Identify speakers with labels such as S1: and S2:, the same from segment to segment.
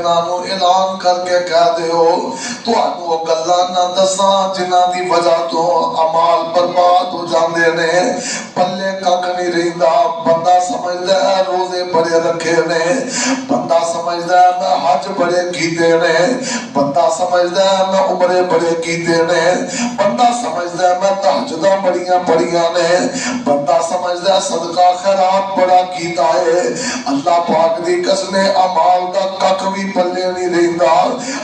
S1: انہاں نو اعلان کر کے کہہ دیو تانوں گلاں نہ دساں جنہاں دی وجہ تو اعمال برباد ہو جاندے نے پلے کک نہیں رہندا بندہ سمجھدا ہے روزے بڑے رکھے نے بندہ سمجھدا ہے میں حج بڑے کیتے نے بندہ سمجھدا ہے میں عمرے بڑے کیتے نے بندہ سمجھدا ہے میں تہجداں بڑیاں پڑھیاں نے بندہ سمجھدا ہے صدقہ خیرات بڑا کیتا ہے اللہ پاک دی قسم اعمال دا کک بھی پلے نہیں رہندا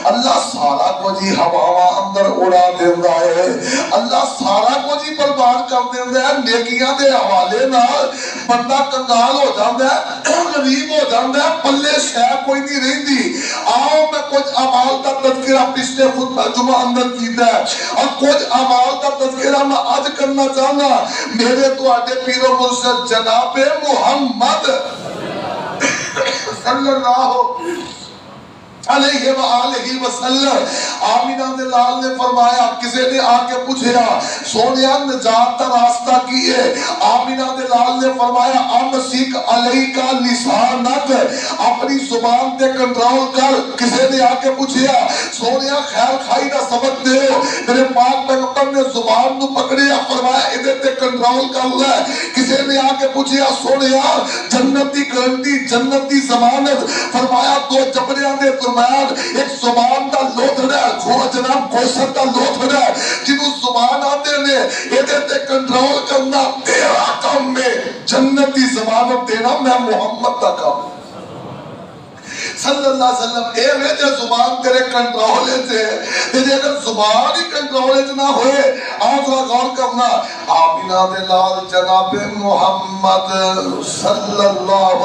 S1: اللہ سارا کچھ ہی ہواواں اندر اڑا دیندا ہے اللہ سارا کچھ ہی برباد کر دیندا ہے نیکیاں دے حوالے نال بندہ کنگال ہو جاندا ہے غریب ہو جاندا ہے پلے شے کوئی نہیں رہندی آؤ میں کچھ اعمال دا تذکرہ پچھلے خطبہ جمعہ اندر کیتا ہے اور کچھ اعمال دا تذکرہ میں آج کرنا چاہنا میرے تواڈے پیر و مرشد جناب محمد صلی اللہ علیہ وآلہ وسلم آمینہ دے لال نے فرمایا کسی نے آکے پوچھیا سونیا نجات کا راستہ کی ہے آمینہ دے لال نے فرمایا امسک علیہ کا لسانک اپنی زبان تے کنٹرول کر کسی نے آکے پوچھیا سونیا خیر خائی دا سبق دے میرے پاک پیغمبر نے زبان نو پکڑیا فرمایا ادھر تے کنٹرول کر لے کسی نے آکے پوچھیا سونیا جنتی گارنٹی جنتی ضمانت فرمایا دو جبریاں دے ایک زبان دا لوتھڑا ہے وہ جناب کوسر دا لوتھڑا ہے جنہوں زبان آتے نے ادھر تے کنٹرول کرنا تیرا کام میں جنتی زبانت دینا میں محمد دا کام صلی اللہ علیہ وسلم اے ویجہ زبان تیرے کنٹرولے سے تیرے اگر زبان ہی کنٹرولے سے نہ ہوئے آج غور کرنا آمینہ دے لال جناب محمد صلی اللہ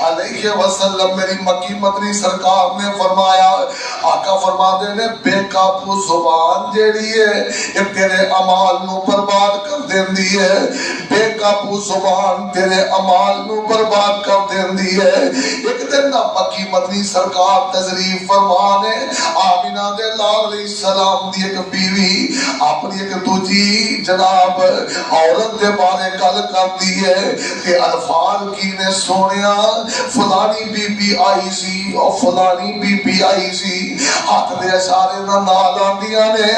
S1: علیہ وسلم میری مکی مدنی سرکار نے فرمایا آقا فرما دے نے بے قابو زبان جیڑی ہے یہ تیرے عمال نو برباد کر دین دی ہے بے قابو زبان تیرے عمال نو برباد کر دین دی ہے ایک دن نہ مکی مدنی سرکار تذریف فرمانے آمینہ دے لال علیہ السلام دی ایک بیوی اپنی ایک دوجی جناب عورت دے بارے گل کرتی ہے کہ الفاظ کی نے سونیا فلانی بی بی آئی سی اور فلانی بی بی آئی سی ہاتھ دے اشارے نہ نال آندیاں نے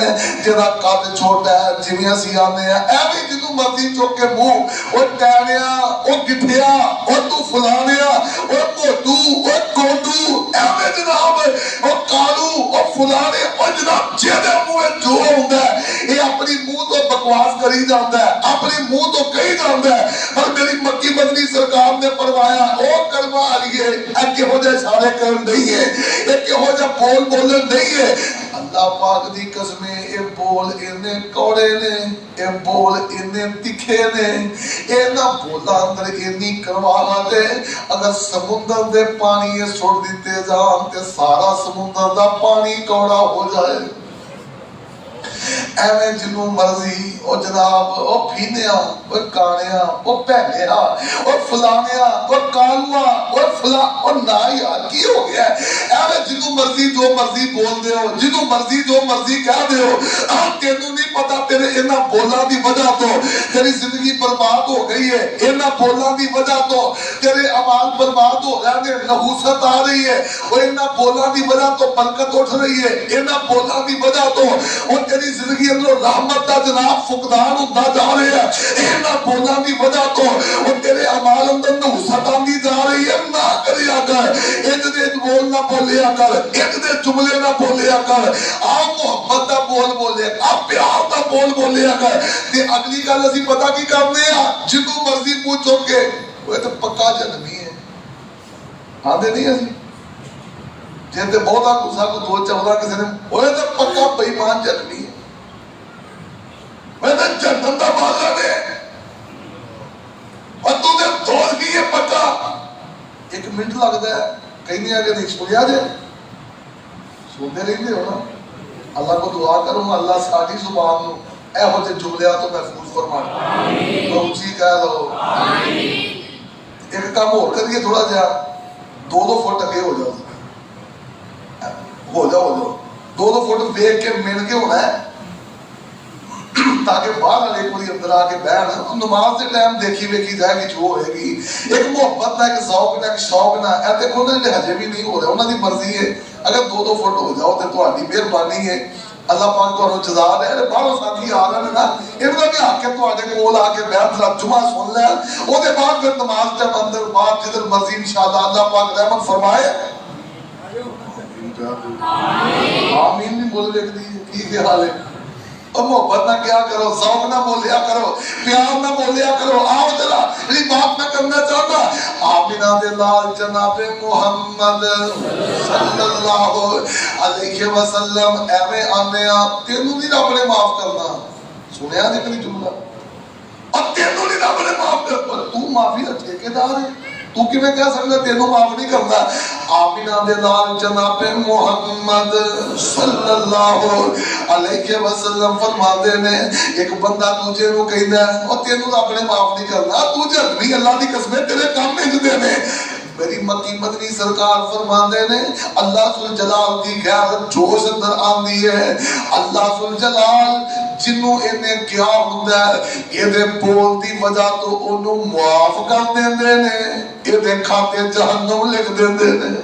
S1: جدا قد چھوٹا ہے جویں اسی آنے ہیں ایویں جدوں مرضی چوک کے منہ او ٹہنیا او گٹھیا او تو فلانیا او موٹو او کوٹو ایویں جناب او کالو او فلانے او جناب جیدے منہ جو ہوندا ہے یہ اپنی منہ تو بکواس کری جاندا ہے اپنی منہ تو کہی جاندا ہے اور میری مکی مدنی سرکار نے فرمایا او کلمہ علیہ اے کہو جے اشارے کرن نہیں ہے اے کہو جے بول بولن نہیں ہے اللہ پاک دی قسمیں اے بول انہیں کوڑے نے اے بول انہیں تکھے نے اے نہ بولا اندر انہی کروانا دے اگر سمندر دے پانی یہ سوڑ دیتے جان تے سارا سمندر دا پانی کوڑا ہو جائے ایویں جنوں مرضی او جناب او پھینیا او کانیا او پہنیا او فلانیا او کالوا او فلا او نایا کی ہو گیا ہے ایویں جنوں مرضی جو مرضی بول دے ہو جنوں مرضی جو مرضی کہہ دے ہو تینوں نہیں پتا تیرے انہاں بولاں دی وجہ تو تیری زندگی برباد ہو گئی ہے انہاں بولاں دی وجہ تو تیرے اعمال برباد ہو گئے نے نحوست آ رہی ہے او انہاں بولاں دی وجہ تو برکت اٹھ رہی ہے انہاں بولاں دی وجہ تو او تیری زندگی اندر رحمت دا جناب فقدان ہوتا جا رہے ہیں انہاں بولاں دی وجہ تو او تیرے اعمال اندر نحوست آندی جا رہی ہے نہ کریا کر ایک دے بول نہ بولیا کر ایک دے جملے نہ بولیا کر آ محبت دا بول بولے آ پیار دا بول بولیا کر تے اگلی گل اسی پتہ کی کرنے ہیں جنوں مرضی پوچھو کہ وہ تو پکا جنمی ہے آندے نہیں اسی جیتے بہتا غصہ کو دو چودہ کسی نے وہ تو پکا بے ایمان جنمی ہے میں نے جنت دا مالا دے اور تو نے دوست کی یہ پکا ایک منٹ لگتا ہے کہیں نہیں آگے نہیں سنیا جائے سنتے رہتے ہو نا اللہ کو دعا کروں اللہ ساری زبان نو اے ہو جے جملیات تو محفوظ فرمائے تو اونچی کہہ لو ایک کام اور کریے تھوڑا جا دو فٹ اگے ہو جاؤ ہو جاؤ دو فٹ دیکھ کے مل کے ہونا ہے تاکہ باہر والے کوئی اندر آ کے بہن نماز کے ٹائم دیکھی ویکھی جائے گی جو ہوئے گی ایک محبت نہ ایک ذوق نہ ایک شوق نہ اے دیکھو نا ہجے بھی نہیں ہو رہے انہوں دی مرضی ہے اگر 2 فٹ ہو جاؤ تو تہاڈی مہربانی ہے اللہ پاک کو جزا دے باہروں ساتھی آ رہے ہیں نا انہوں نے بھی آ کے تہاڈے کول آ کے بیٹھ رات جمعہ سن لیا او دے بعد پھر نماز ٹائم اندر بعد جدھر مرضی انشاءاللہ اللہ پاک رحمت فرمائے آمین نہیں بول رہے کی خیال ہے اور محبت نہ کیا کرو ذوق نہ بولیا کرو پیار نہ بولیا کرو آؤ ذرا یہ بات میں کرنا چاہتا آمینہ دے لال جناب محمد صلی اللہ علیہ وسلم ایویں آنے آپ تینوں نہیں رب نے معاف کرنا سنیا جکلی جملہ اب تینوں نہیں رب نے معاف کرنا تو معافی رکھے کے دار ہے تو کیویں کہہ سکتا تینوں معاف نہیں کرنا آمینہ دے لال جناب محمد صلی اللہ علیہ وسلم فرماتے نے ایک بندہ تجھے نو کہندا ہے اور تینوں رب نے معاف نہیں کرنا تو جھگڑی اللہ دی قسم تیرے کام میں جدے نے میری مکی مدنی سرکار فرماندے نے اللہ ذوالجلال دی غیرت جوش اندر آندی ہے اللہ ذوالجلال جنوں انہیں کیا ہوندا ہے یہ دے بول دی وجہ تو انہوں معاف کر دیندے نے یہ دے کھاتے جہنم لکھ دیندے نے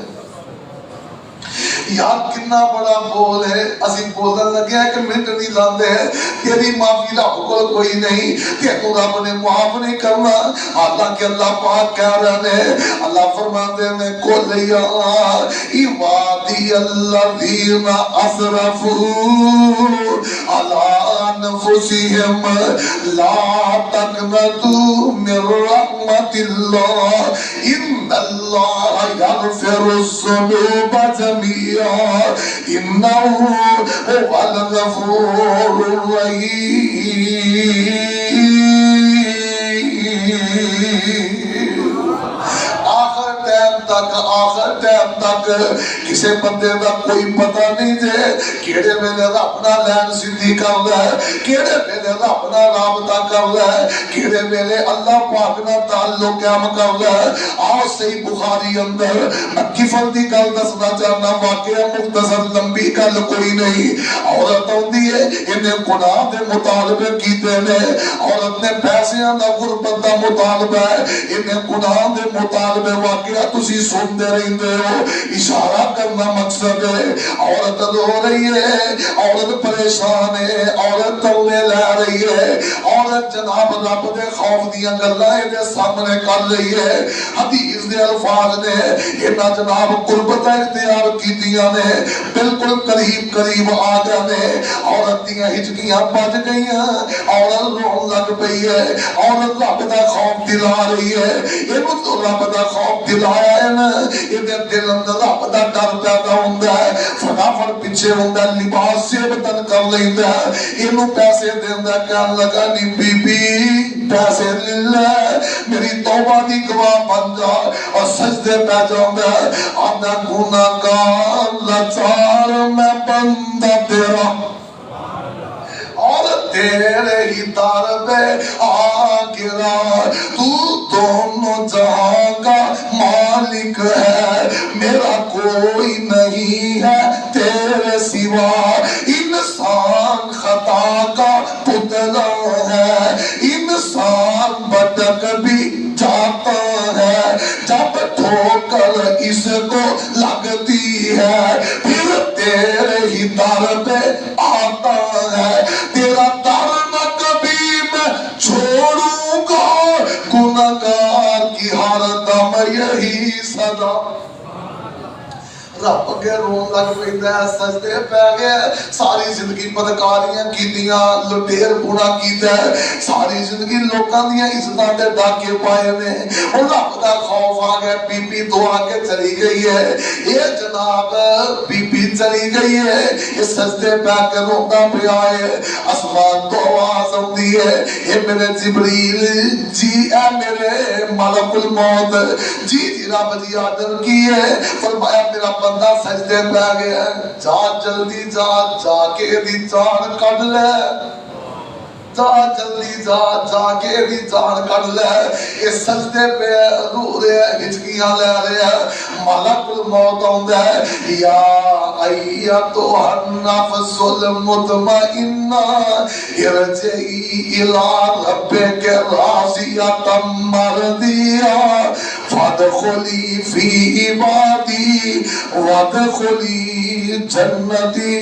S1: یار کتنا بڑا بول ہے اسی بولن لگے ہیں کہ منٹ نہیں لاندے ہیں تیری معافی رب کو کوئی نہیں تینوں رب نے معاف نہیں کرنا حالانکہ اللہ پاک کہہ رہے ہیں اللہ فرماتے ہیں قل یا عبادی الذین اسرفوا علی انفسہم لا تقنطوا من رحمت اللہ ان اللہ یغفر الذنوب جميعا إنه هو الغفور الرحيم آخر ٹائم تک کسے بندے دا کوئی پتہ نہیں جے کیڑے ویلے رب نال لین سیدھی کردا ہے کیڑے ویلے رب نال رابطہ کردا ہے کیڑے ویلے اللہ پاک نال تعلق قائم کردا ہے آؤ صحیح بخاری اندر میں کفل دی گل دسنا چاہنا واقعہ مختصر لمبی گل کوئی نہیں عورت ہوندی ہے انہیں گناہ دے مطالبے کیتے نے عورت نے پیسیاں دا غربت دا مطالبہ ہے انہیں گناہ دے مطالبے واقعہ تسی سنتے رہتے ہو اشارہ کرنا مقصد ہے عورت رو رہی ہے عورت پریشان ہے عورت تولے لے رہی ہے عورت جناب رب دے خوف دیاں گلاں دے سامنے کر رہی ہے حدیث دے الفاظ نے انہاں جناب قربت اختیار کیتیاں نے بالکل قریب قریب آ گئے نے عورت دیاں ہچکیاں بج گئیاں عورت رون لگ پئی ہے عورت رب دا خوف دلا رہی ہے اینوں تو رب دا خوف دلایا ہے نا یہ دل اندر رب دا ڈر پیدا ہوندا ہے فٹافٹ پیچھے ہوندا لباس سے بدل کر لیندا ہے اینوں پیسے دیندا کہن لگا نی بی بی پیسے لے لے میری توبہ دی گواہ بن جا اور سجدے پہ جاؤندا ہے آدھا گناہگار لاچار میں بندہ تیرا اور تیرے ہی در پہ آ گرا تو دونوں جہاں کا مالک ہے میرا کوئی نہیں ہے تیرے سوا انسان خطا کا پتلا ہے انسان بھٹک بھی جاتا ہے جب ٹھوکر اس کو لگتی ہے پھر تیرے ہی در پہ آتا ہے تیرا در نہ کبھی میں چھوڑوں گا گناہگار کی ہر دم یہی صدا رب کے رون لگ پیندا ہے سجدے پہ گئے ساری زندگی بدکاریاں کیتیاں لٹیر بونا کیتا ہے ساری زندگی لوکاں دیاں عزتاں تے ڈاکے پائے نے اور رب دا خوف آ گیا بی بی دعا کے چلی گئی ہے یہ جناب بی بی چلی گئی ہے یہ سجدے پہ کے روتا پیا ہے آسمان تو آواز آتی ہے اے میرے جبریل جی اے میرے ملک الموت جی رب جی آدر کی ہے فرمایا میرا بندہ سجدے پہ گیا جا جلدی جا جا کے دی جان کٹ لے جا جلدی جا جا کے بھی جان کر لے. یہ سجدے پہ رو رہے ہیں, ہچکیاں لے رہے ہیں. ملک الموت آندا ہے, یا ایتھا النفس المطمئنہ ارجعی الی ربک راضیۃ مرضیہ فادخلی فی عبادی وادخلی جنتی.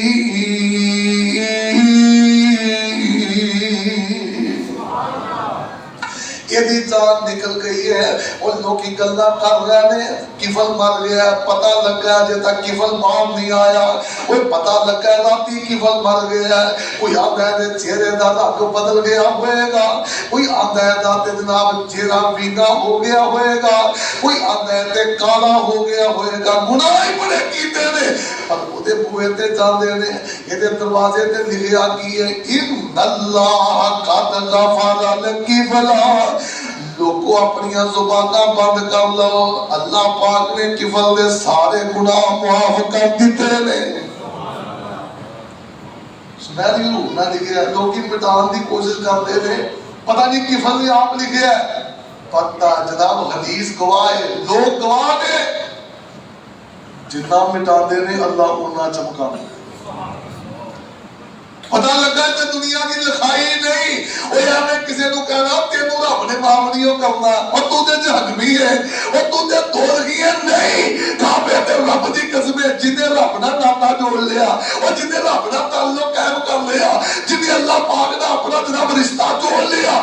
S1: یہ دی جان نکل گئی ہے. اور لوگ کی گلہ کر رہے ہیں کفل مر گیا ہے, پتہ لگا ہے جے تک کفل مام نہیں آیا. کوئی پتہ لگا ہے راتی کفل مر گیا ہے. کوئی آدھا ہے چہرے دا رنگ بدل گیا ہوئے گا. کوئی آدھا ہے داتے جناب چہرہ ویگا ہو گیا ہوئے گا. کوئی آدھا ہے تے کالا ہو گیا ہوئے گا. گناہ ہی بڑے کیتے نے پر وہ دے بوئے تے جاندے نے. یہ دے دروازے تے لکھیا کی ہے ان اللہ قد غفر لکی فلا. لوگوں اپنی زبانہ بند کر لو, اللہ پاک نے کفل دے سارے گناہ معاف کر دیتے نے. سنہری روح نہ لکھے ہے, لوگ کی مٹان دی کوشش کرتے ہیں, پتہ نہیں کفل نے آپ لکھے ہے. پتہ جناب حدیث گواہ ہے, لوگ گواہ نے, جتنا مٹان دے نے اللہ انہا چمکا. پتہ لگا کہ دنیا کی لکھائی نہیں. وہ یہاں کسی نے کہنا تینوں رب نے معاف نہیں کرنا, اور تو دے جہنمی ہے, اور تو دے دوزخی ہے. نہیں, کعبے تے رب دی قسم ہے, جنہیں رب نہ ناتا جوڑ لیا, اور جنہیں رب نہ تعلق قائم کر لیا, جنہیں اللہ پاک نے اپنا جناب رشتہ جوڑ لیا.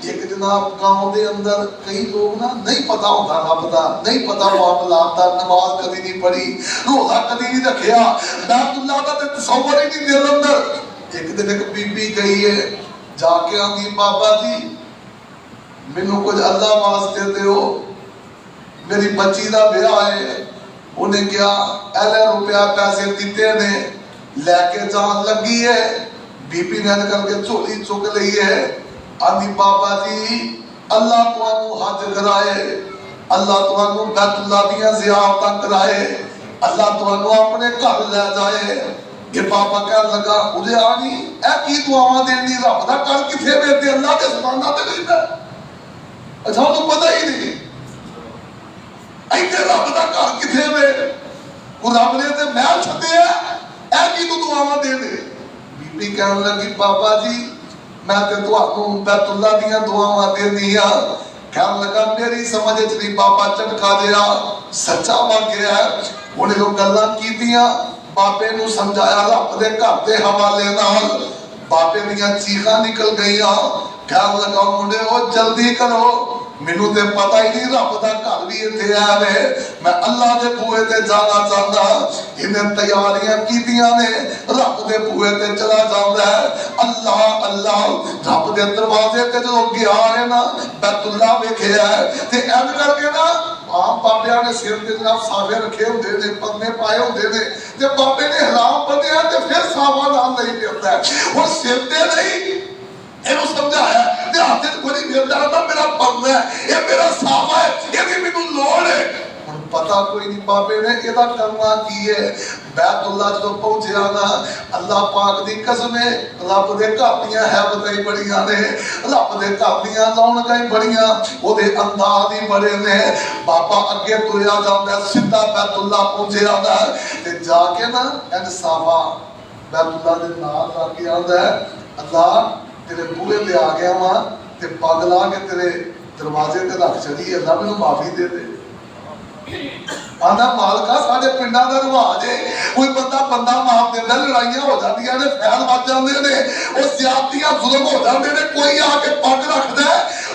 S1: ایک جناب گاؤں دے اندر کئی لوگ نا نہیں پتا ہوتا رب دا, نہیں پتا معاملات دا, نماز کبھی نہیں پڑھی, روزہ کبھی نہیں رکھیا, بیت اللہ دا تے تصور ہی نہیں دل اندر. ایک دن ایک بی بی گئی ہے, جا کے آنگی بابا جی مینوں کچھ اللہ واسطے دیو, میری بچی دا بیاہ ہے. انہیں کیا اہلے روپیہ پیسے دیتے نے, لے کے جان لگی ہے. بی بی نے کر کے چولی چک لئی ہے. آنگی بابا جی اللہ تمہوں حج کرائے, اللہ تمہوں بیت اللہ دیا زیارتاں کرائے, اللہ تمہوں اپنے گھر لے جائے. یہ بابا کہنے لگا مجھے آنی اے کی دعاواں دینی رب دا کر کتھے بیٹے اللہ کے سمانا تے نہیں ہے. اچھا تو پتہ ہی نہیں ایتے رب دا کر کتھے بے وہ رب نے تے محل چھتے ہے, اے کی تو دعاواں دے دے. بی بی کہنے لگی بابا جی میں تے تمہوں بیت اللہ دیاں دعاواں دینی ہے. کہنے لگا میری سمجھ نہیں بابا چٹکا دیا سچا بن گیا ہے. انہیں لوگ گلاں کی دیاں, باپے نو سمجھایا رب دے گھر دے حوالے نال. باپے دیاں چیخاں نکل گئیاں. کہنے لگا منڈے او جلدی کرو, مینوں تے پتہ ہی نہیں رب دا گھر بھی ایتھے ہے, میں اللہ دے بوئے تے جانا چاہتا. انہیں تیاریاں کیتیاں نے, رب دے بوئے تے چلا جاتا ہے. اللہ اللہ رب دے دروازے تے جو گیا ہے نا بیت اللہ ویکھیا ہے تے ایویں کر کے نا عام بابیاں نے سر تے جناب صافے رکھے ہوندے نے, پنے پائے ہوندے نے, تے بابے نے حرام بنیا تے پھر صافا نام نہیں پھرتا ہے. اور سر تے نہیں اینو سمجھایا تے ہاتھ وچ کوئی نہیں پھردا, میرا پنا ہے, یہ میرا صافا ہے, یہ بھی مینوں لوڑ ہے. ہن پتہ کوئی نہیں بابے نے ایدا کرنا کی ہے. بیت اللہ جو پہنچیا نا, اللہ پاک دی قسم ہے رب دے گھر دیاں حیبتاں بڑیاں نے, رب دے گھر دیاں رونقاں بڑیاں, او دے انداز ہی بڑے نے. بابا اگے تریا جاندا سیدھا بیت اللہ پہنچیا نا تے جا کے نا این صافا بیت اللہ دے نال لا کے آندا ہے اللہ تیرے بوئے تے آ گیا ماں تے پگ لا کے تیرے دروازے تے رکھ چڑی, اللہ مینوں معافی دے دے. آدھا مالکا ساڑھے پنڈا دا رواج ہے, کوئی بندہ معاف دیندہ, لڑائیاں ہو جاندیاں نے, فیل بچ جاندے نے, اور زیادتیاں ظلم ہو جاندے نے, کوئی آ کے پگ رکھ دے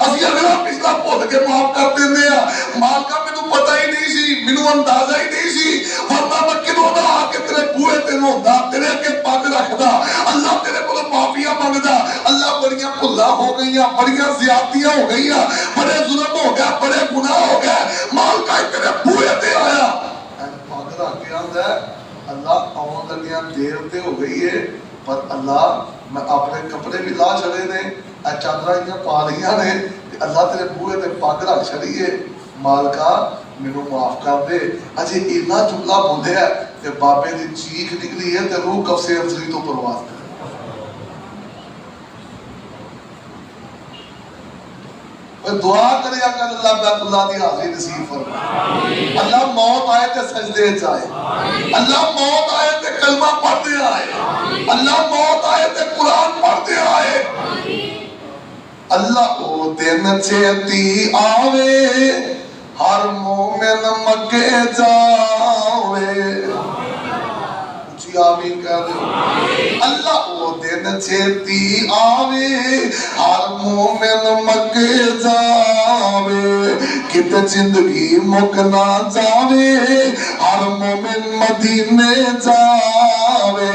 S1: اسی اگلا پچھلا بھول کے معاف کر دیندے ہیں. مالکا مینوں پتہ ہی نہیں سی, مینوں اندازہ ہی نہیں سی, ورنہ میں کدوں دا آ کے تیرے بوئے تے روندا, تیرے اگے پگ رکھدا, اللہ تیرے کولوں معافیاں منگدا. اللہ بڑیاں بھلاں ہو گئیاں, بڑیاں زیادتیاں ہو گئیاں, بڑے ظلم ہو گئے, بڑے گناہ ہو گئے, مالکا تیرے بوئے تے آیا پگ رکھ کے آندا ہے اللہ آن لگیاں دیر تے ہو گئی ہے, پر اللہ میں اپنے کپڑے بھی لا چھڑے نے, چادراں پا لیاں نے, اللہ تیرے بوئے تے پگ رکھ چھڑی ہے, مالکا مینوں معاف کر دے. اجے اتنا جملہ بولیا تے بابے دی چیخ نکلی ہے تے روح کف سے انسری تو پرواز کر. دعا کرے اگر اللہ بیت اللہ دی حاضری نصیب فرمائے، اللہ موت آئے تے سجدے جائے، اللہ موت آئے تے کلمہ پڑھتے آئے، اللہ موت آئے تے قرآن پڑھتے آئے، اللہ او دن چھتی آوے ہر مومن مکے جاوے، آمین کہہ دو، اللہ او دن چھتی آوے ہر مومن مکے جاوے، کت زندگی مکنا جاوے ہر مومن مدینے جاوے،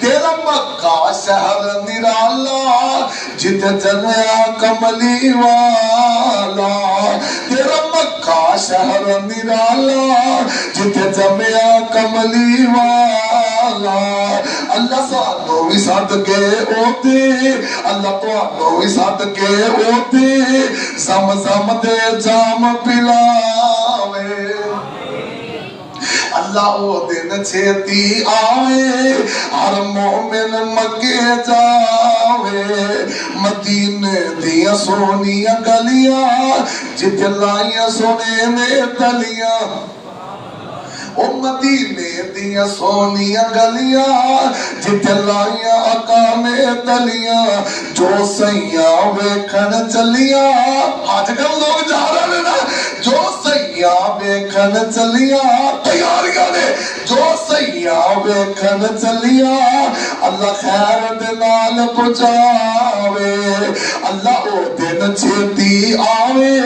S1: تیرا مکہ شہر نرالا جت جنیا کملی والا، تیرا مکہ شہر نرالا جت جمیا کملی والا، اللہ سانو بھی صدقے ہوتے، اللہ تو بھی صدقے ہوتے، زم زم دے جام پلاوے، اللہ او دن چھتی آوے ہر مومن مکے جاوے، مدینے دیا سونیا گلیاں جت لائیاں سونے نے تلیاں، او مدینے دیا سونیا گلیاں جت لائیاں آقا نے تلیاں، جو سیاں ویکھن چلیاں، آج کل لوگ جا رہے ہیں نا، جو سیاں ویکھن چلیاں تیاریاں نے، جو سیاں ویکھن چلیاں اللہ خیر دے نال پہنچاوے، اللہ او دن چھتی آوے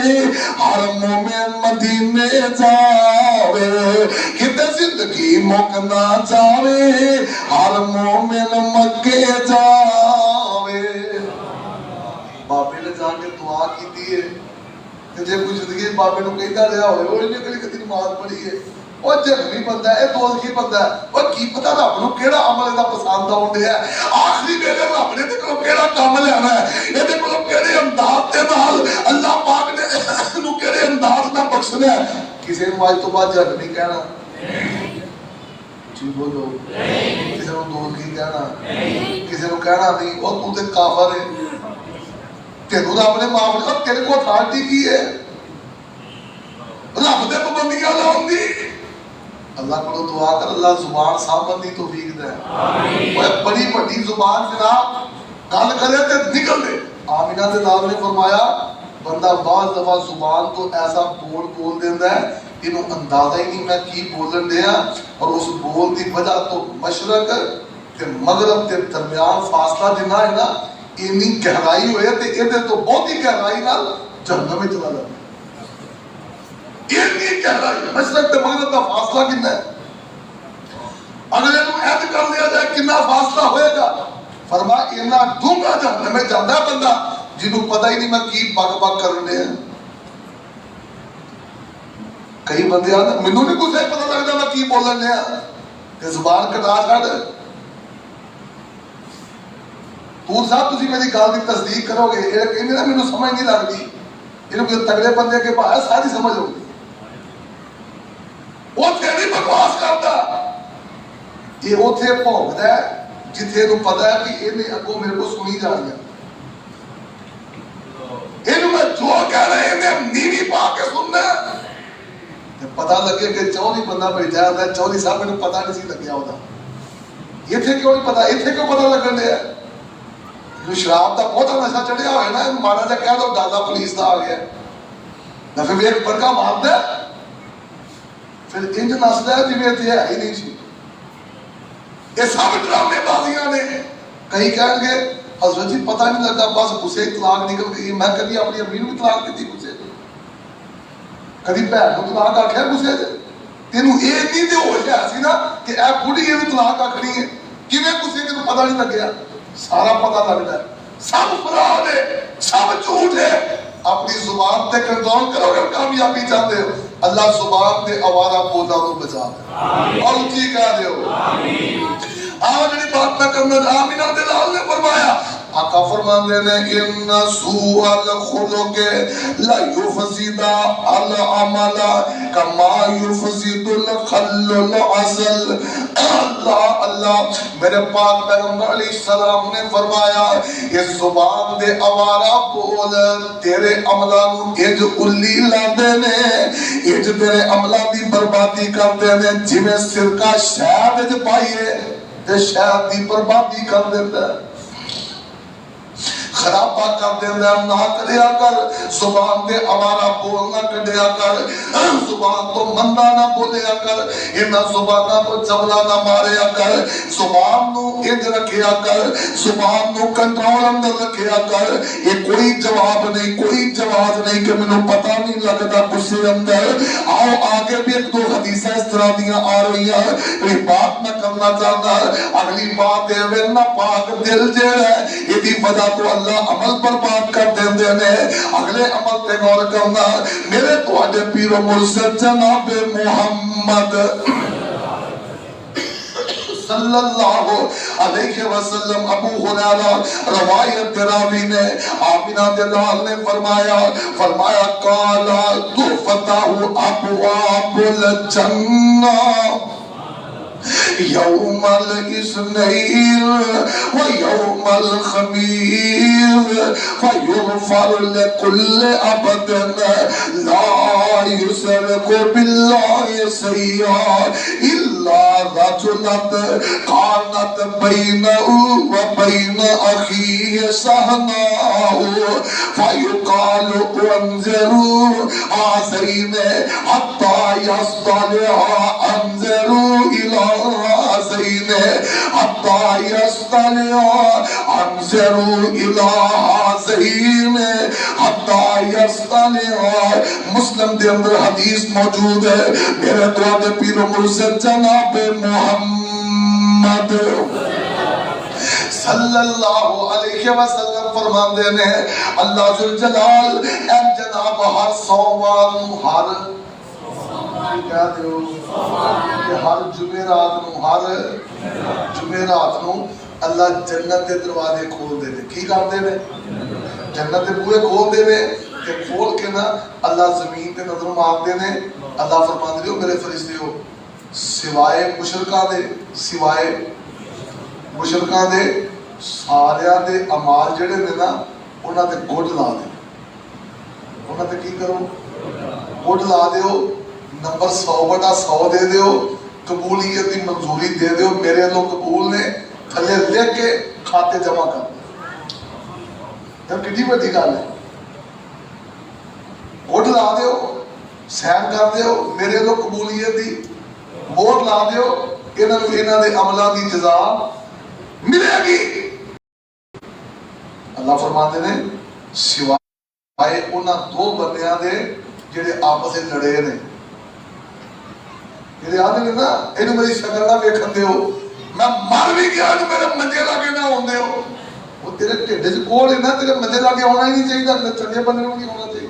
S1: ہر مومن مدینے جاوے، کتے زندگی مکنا جاوے ہر مومن مکے جاوے۔ بابے نے جا کے دعا کی دیئے کہ جے کوئی زندگی بابے نو کہتا رہا ہوئے وہ انہیں کلی کتی نماز پڑھی ہے، وہ جہنمی بندہ ہے، دوزخی بندہ ہے، وہ کی پتا رب نو کیڑا عمل دا پسند آؤندے ہے، آخری ویلے رب نے تے کلو کیڑا کام لینا ہے، یہ تے کلو کیڑے انداز تے نال اللہ پاک نے نو کیڑے انداز نہ بخشنا ہے، کسی نے آج تو بعد جہنمی کہنا، جی بولو، کسی نے دوزخی کہنا، کسی نے کہنا نہیں، وہ تو تے کافر ہے، تینوں رب نے معاف کر، تیرے کو اتھارٹی کی ہے، رب دے پابندیاں لاؤں دی، اللہ کو دعا کر اللہ زبان صاحب بندی توفیق دے، وہ بڑی بڑی زبان جناب گل کرے تے نکل دے، آمینہ دے لال نے فرمایا بندہ بعض دفعہ زبان تو ایسا بول دیندہ ہے انہوں اندازہ ہی نہیں میں کی بولن دیا، اور اس بول دی وجہ تو مشرق تے مغرب تے درمیان فاصلہ جنہ ہے نا، اینی گہرائی ہوئے تے ایدے تو بہت ہی گہرائی نال جہنم میں چلا جاتا ہے، اینی گہرائی مشرق تے مغرب کا فاصلہ کتنا ہے، اگر انہوں عہد کر لیا جائے کتنا فاصلہ ہوئے گا، فرمایا اینا ڈونگا جہنم میں جاتا ہے بندہ جنہوں پتہ ہی نہیں میں کی بگ بگ کرنے ہیں، کئی بندے آتے منوں نہیں کچھ پتہ لگتا میں کی بولنے ہیں، کہ زبان کٹا چھڑ پور صاحب تسی میری گال کی تصدیق کرو گے، یہ کہیں نا منوں سمجھ نہیں لگتی، انہوں کے تگڑے بندے کے پاس ساری سمجھ ہوگی، وہ تھے نہیں بکواس کرتا، یہ وہ تھے پھونکتا ہے جتھے تو پتہ ہے کہ انہیں اگوں میرے کو سنی جا رہی ہے، انہوں میں جو کہہ رہے ہیں انہیں نیوی پا کے سننا ہے، پتہ لگے کہ چوری بندہ بیٹھا ہوتا ہے، چوری صاحب میں پتہ نہیں سی لگیا ہوتا، یہ تھے کیوں نہیں پتہ، یہ تھے کیوں پتہ لگن دیا ہے، جو شراب دا بہت نشہ چڑھیا ہوئے نا، مانا جا کہہ دو ڈالا پولیس دا آ گیا، نہ پھر ایک برکہ مارتا ہے، پھر انج نستا ہے جی میں ہے ہی نہیں سی، یہ سب ڈرامے بازیاں نے، کہیں کہیں گے حضرت جی پتہ نہیں لگا بس غصے اطلاق نکل گئی، میں کبھی اپنی امی نو اطلاق دیتی غصے کبھی بہن کو طلاق آکھیا غصے سے، تینوں یہ نہیں دے ہوش ہے سی نا کہ اے بڑھی یہ طلاق آکھنی ہے، کیویں غصے کے تو پتہ نہیں لگیا، سارا پتہ لگتا ہے، سب فراڈ ہے، سب جھوٹ ہے، اپنی زبان تے کنٹرول کرو اگر کامیابی چاہتے ہو، اللہ زبان تے آوارہ بولا تو بچا دے، اور اچھی کہہ دے ہو، آمین، جڑی بات نہ کرنا، آمینہ دے لال نے فرمایا آقا فرماندے نے ان سوء الخلق لا يفسد العمل كما يفسد الخل العسل. اللہ اللہ میرے پاک پیغمبر علیہ السلام نے فرمایا اس زبان دے آوارہ بول تیرے عملہ نو اج الی لاندے نے اج تیرے عملہ دی بربادی کر دے نے جویں سرکہ شہد اج پائیے تے شہد دی بربادی کر دے خرابہ کر دینا نہ کریا کر. زبان دے آوارہ بولنا کڈیا کر. زبان تو مندہ نہ بولیا کر. انہاں زبانہ تو جبلا نہ ماریا کر. زبان نو اج رکھیا کر. زبان نو کنٹرول اندر رکھیا کر. یہ کوئی جواب نہیں کوئی جواز نہیں کہ میں پتہ نہیں لگتا غصے اندر. آؤ آگے بھی ایک دو حدیثیں اس طرح دیاں آ رہی ہیں. یہ بات میں کرنا چاہتا اگلی بات ہے نہ پاک دل جیڑ ہے یہ دی وجہ تو اللہ عمل پر بات کر دیں نے. اگلے عمل پہ غور کرنا میرے تواڈے پیر و مرشد جناب محمد صلی اللہ علیہ وسلم. ابو ہریرہ روایت راوی نے آمینہ دلال نے فرمایا قالا تفتح ابواب الجنہ يوم الاثنين ويوم الخميس فيغفر لكل عبد لا يشرك بالله شيئا إلا رجلا كانت بينه وبين أخيه شحناء فيقال انظروا هذين حتى يصطلحا انظروا إلى هذين حتى يصطلحا انظروا إلى هذين حتى يصطلحا. مسلم دے اندر حدیث موجود ہے. میرے تواڈے پیر و مرشد جناب محمد صلی اللہ علیہ وسلم فرماندے نے اللہ ذوالجلال اے جناب ہر سوموار نو ہر کیا دیو کہ ہر جمعرات نو اللہ جنت دے دروازے کھول دے. کی کر دے نے؟ جنت دے بوئے کھول دے نے کہ کھول کے نا اللہ زمین تے نظر مار دے نے. اللہ فرماندے ہو میرے فرشتے ہو سوائے مشرکاں دے سارے دے اعمال جڑے نے نا انہاں تے گڈ لا دے. انہاں تے کی کرو؟ گڈ لا دیو. نمبر 100/100 دے دیو. قبولیت دی منظوری دے دیو میرے لوگ قبول نے تھلے لکھ کے کھاتے جمع کر جب کتنی بڑی گل ہے. گڈ لا دیو سین کر دیو میرے لوگ قبولیت دی ووٹ لا دیو انہاں دے عملاں دی جزا ملے گی. اللہ فرماتے نے سوائے انہاں دو بندیاں دے جڑے آپس وچ لڑے نے جڑے آدھے نے نا اینو میری شکل نہ ویکھن دیو میں مر بھی گیا تو میرے منجے لاگے نہ ہوندے ہو. وہ تیرے ٹھڈ وچ کول ہے نا تیرے منجے لاگے ہونا ہی نہیں چاہیے. چنگے بندے نوں نہیں ہونا چاہیے.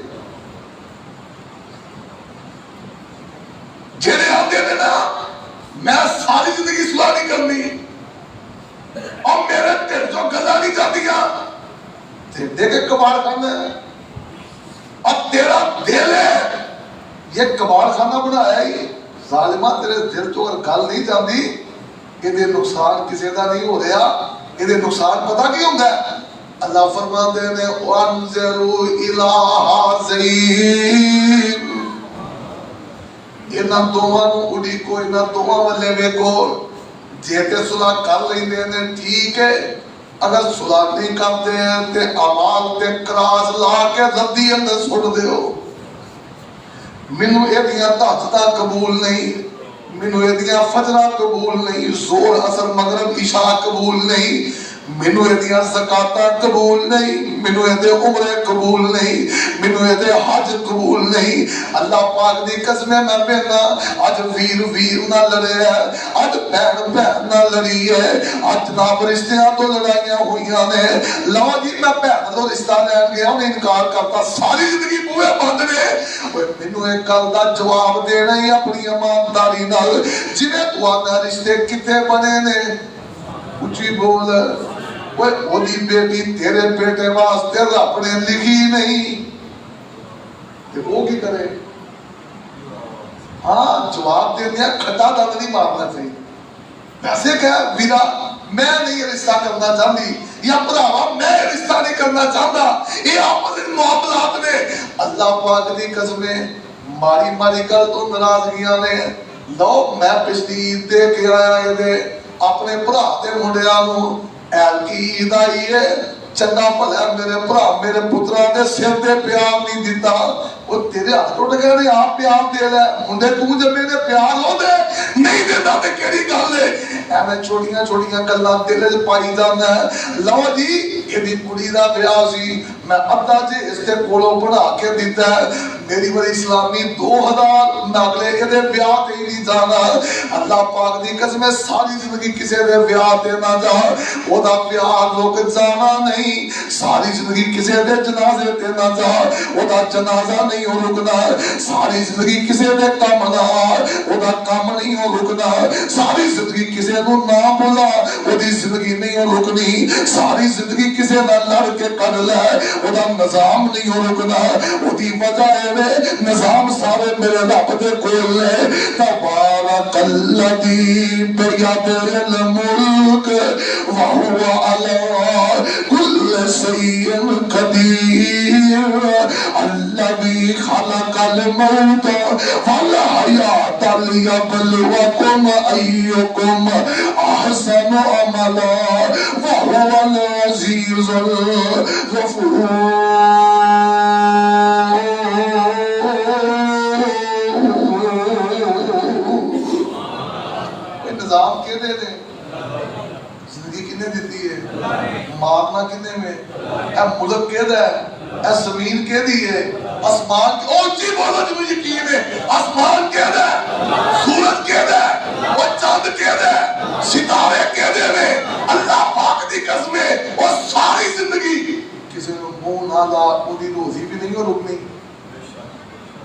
S1: جڑے آدھے نے نا میں ساری زندگی صلاح نہیں کرنی اور میرے ٹھڈ چوں گلاں نہیں جاندیاں ٹھڈ کے کباڑ خانہ ہے اور تیرا دل ہے یہ کباڑ خانہ بنایا ہی. ظالمہ تیرے دل تو اگر گل نہیں جاندی کہ دے نقصان کسی دا نہیں ہو رہا. یہ دے نقصان پتہ کی ہوندہ ہے. اللہ فرماندے نے وَانْظِرُوا إِلَىٰ هَٰذَيْنِ انہاں دوواں نوں اڑی کو انہاں دوواں والے ویکھو جے تے صلح کر لیندے نے ٹھیک ہے. اگر صلح نہیں کرتے تے اعمال تے کراس لا کے ردی اندر سٹ دیو. مینوں ایدیاں تہجداں قبول نہیں مینوں ایدیاں فجراں قبول نہیں زور اثر مغرب عشاء قبول نہیں مینوں ایدیاں زکاتاں قبول نہیں مینوں ایدے عمرے قبول نہیں مینوں ایدے حج قبول نہیں. اللہ پاک دی قسم میں کہنا اج ویر نہ لڑے ہے اج بہن نہ لڑی ہے اج جناب رشتیاں تو لڑائیاں ہوئیاں نے. لو جی میں بہن تو رشتہ لین گیا انہیں انکار کرتا ساری زندگی بوئے بند نے. مینوں ایک گل دا جواب دینا ہی اپنی ایمانداری نال جویں تو آنا رشتے کتے بنے نے اچھی بول وہ بیٹی تیرے بیٹے واسطے رب نے لکھی نہیں کہ وہ کی کرے؟ ہاں جواب دینے کھٹا دند نہیں مارنا چاہیے. ویسے کہ ویرا میں نہیں رشتہ کرنا چاہتی یا بھراوا میں رشتہ نہیں کرنا چاہتا, یہ آپس میں معاملات نے. اللہ پاک دی قسمیں ماری ماری گل تو ناراضگیاں نے. لو میں پچھلی عید دے کے آیا یہ دے اپنے بھرا دے منڈیاں نو ایل کی عید آئی ہے چنگا بھلا میرے بھرا میرے پترا نے سر دے پیار نہیں دیتا. وہ تیرے ہاتھ ٹوٹ گئے نے آپ پیار دے لے منڈے تو جمے نے پیار ہو دے نہیں دیتا تے کیڑی گل ہے؟ ایویں چھوٹیاں چھوٹیاں گلاں دل وچ پائی جاندا ہے. لو جی ایدی کڑی دا بیاہ سی میں ابا جی اس دے کولوں بنا کے دیتا ہے میری بڑی اسلامی 2000 میں اگلے ایدے بیاہ تے نہیں جانا. اللہ پاک دی قسم ساری زندگی کسے دے بیاہ تے نہ جا او دا بیاہ لوگ جانا نہیں. ساری زندگی کسے دے جنازے تے نہ جا او دا جنازہ نہیں ہو رکنا. ساری زندگی کسے دے کام نہ او دا کام نہیں ہو رکنا. ساری زندگی کسے نو نہ بولا او دی زندگی نہیں ہو رکنی. ساری زندگی کسے نہ لڑ کے کر لے او دا نظام نہیں ہو رکنا. او دی وجہ ہے نظام سارے میرے رب دے کول ہے. تبارک الذی بیدہ الملک وہو علی کل شیء قدیر الذی خلق الموت والحیات لیبلوکم ایکم احسن عملا وہو العزیز الغفور. نظام کے دے دے زندگی کنے دیتی ہے مارنا کنے میں اے ملک کے دے اے زمین کے دی ہے آسمان کے او جی بولا جو مجھے یقین ہے آسمان کے دے سورج کے دے وہ چاند کے دے ستارے کے دے میں اللہ پاک دی قسمیں وہ ساری زندگی کسی نے منہ نہ لا وہ دی روزی بھی نہیں ہو رکنی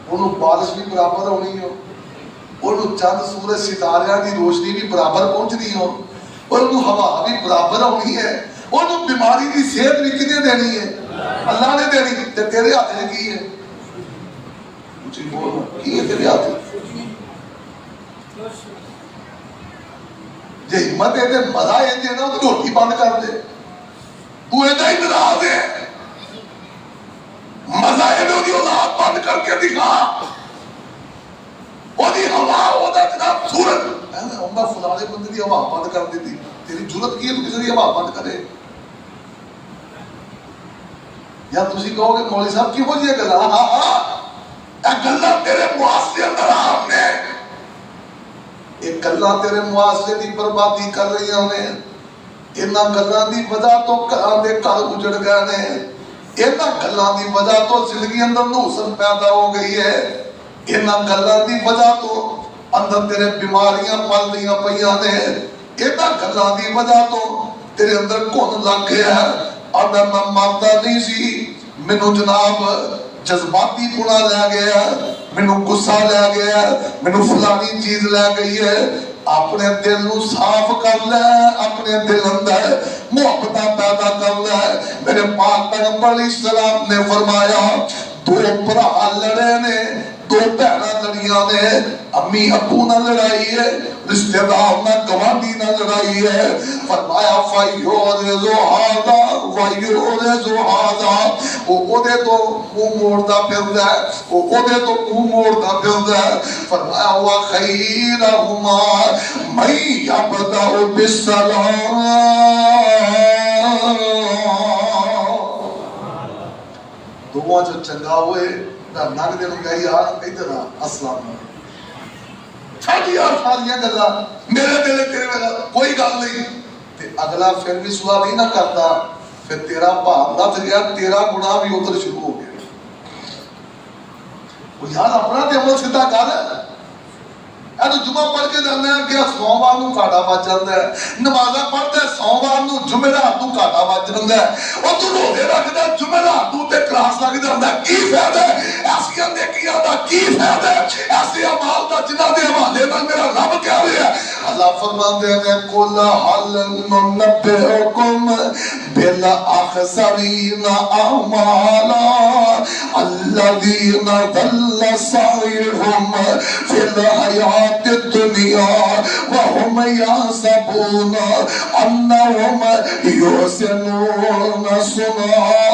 S1: انہوں بارش بھی برابر ہونی ہو انہوں چند سورج ستاریاں دی روشنی بھی برابر پہنچنی ہو انہوں ہوا بھی برابر ہونی ہے انہوں بیماری دی صحت بھی کتنے دینی ہے اللہ نے دینی تے تیرے ہاتھ ہے کی ہے مجھے بول کی ہے تیرے ہاتھ جے ہمت ہے تے مزہ ہے تے نا تو روٹی بند کر دے تو ایدہ ہی نراز ہے مزہ ہے نا اولاد بند کر کے دکھا وہ دی ہوا وہ دا جناب سورج عمر فلانے بندے دی ہوا بند کر دی تھی تیری جرت کی ہے تو کسی دی ہوا بند کرے یا تسی کہو گے مولوی صاحب کی ہو جی ہے گلہ ہاں ہاں اے گلہ تیرے معاشرے اندر ہم نے ایک گلہ تیرے معاشرے دی بربادی کر رہی ہم نے انہا گلہ دی وجہ تو کرانے کار اجڑ گئے نے انہا گلہ دی وجہ تو زندگی اندر نوسن پیدا ہو گئی ہے انہا گلہ دی وجہ تو اندر تیرے بیماریاں پل دیاں پہیاں نے انہا گلہ دی وجہ تو تیرے اندر کون لگ گیا ہے اگر میں مانتا نہیں سی منو جناب جذباتی پڑا لے گیا منو غصہ لے گیا منو فلانی چیز لے گئی ہے اپنے دل نو صاف کر لے اپنے دل اندر محبتہ پیدا کر لے. میرے پاک پیغمبر علیہ السلام نے فرمایا دو برا لڑے نے دو بہنا لڑیاں نے امی ابو نہ لڑائی ہے رشتہ دار نہ گوانڈی نہ لڑائی ہے فرمایا فَيُورِزُ هَذَا وَيُورِزُ هَذَا وہ دے تو منہ موڑتا پھردا ہے وہ دے تو منہ موڑتا پھردا ہے فرمایا وَخَيْرَهُمَا مَن يَبْدَأُ بِالسَّلَامِ دعا جو چنگا ہوئے نگ دے نو گئی یار ادھر السلام چھاڑی یار ساریاں گلاں میرے دل تیرے میں کوئی گل نہیں تے اگلا پھر بھی سوال نہیں نہ کرتا پھر تیرا بھاپ لت گیا تیرا گناہ بھی ادھر شروع ہو گیا. وہ یار اپنا تے عمل سیدھا کر اے تو جمعہ پڑھ کے جانا ہے کہ سوموار نو کاٹا بچ جاندا ہے نمازاں پڑھدا ہے سوموار نو جمعرات نو کاٹا بچ جاندا ہے او تو روزے رکھدا جمعرات نو تے کلاس لگ جاندا ہے کی فائدہ ہے ایسیاں نیکیاں دا کی فائدہ ہے ایسے اعمال دا جنہاں دے حوالے نال میرا رب کہہ رہا ہے اللہ فرماندے ہیں کل حل ننبئكم بالأخسرين أعمالا الذين ضل سعيهم في الحياة الدنيا وهم يحسبون أنهم يحسنون صنعا.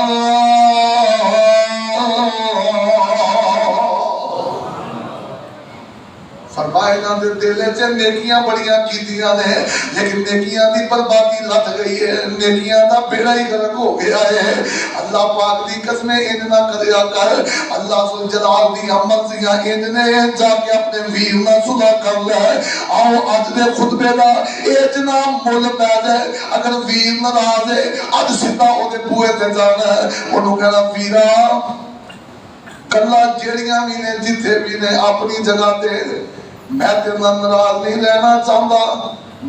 S1: فرمایا انہاں دے دل وچ نیکیاں بڑیاں کیتیاں نے لیکن نیکیاں دی بربادی لت گئی ہے، نیکیاں دا بیڑا ہی غرق ہو گیا ہے. اللہ پاک دی قسمیں انج نہ کریا کر. اللہ ذل جلال دی مرضیاں انج نے جا کے اپنے ویر نال صلح کر لے. آؤ اج دے خطبے دا اے جناب مول پے جائے. اگر ویر ناراض ہے اج سیدھا او دے بوئے تے جانا ہے، اونوں کہنا ویرا کلا جیڑیاں بھی نے جتھے بھی نے اپنی جگہ تے میں تیرے نال ناراض نہیں رہنا چاہتا،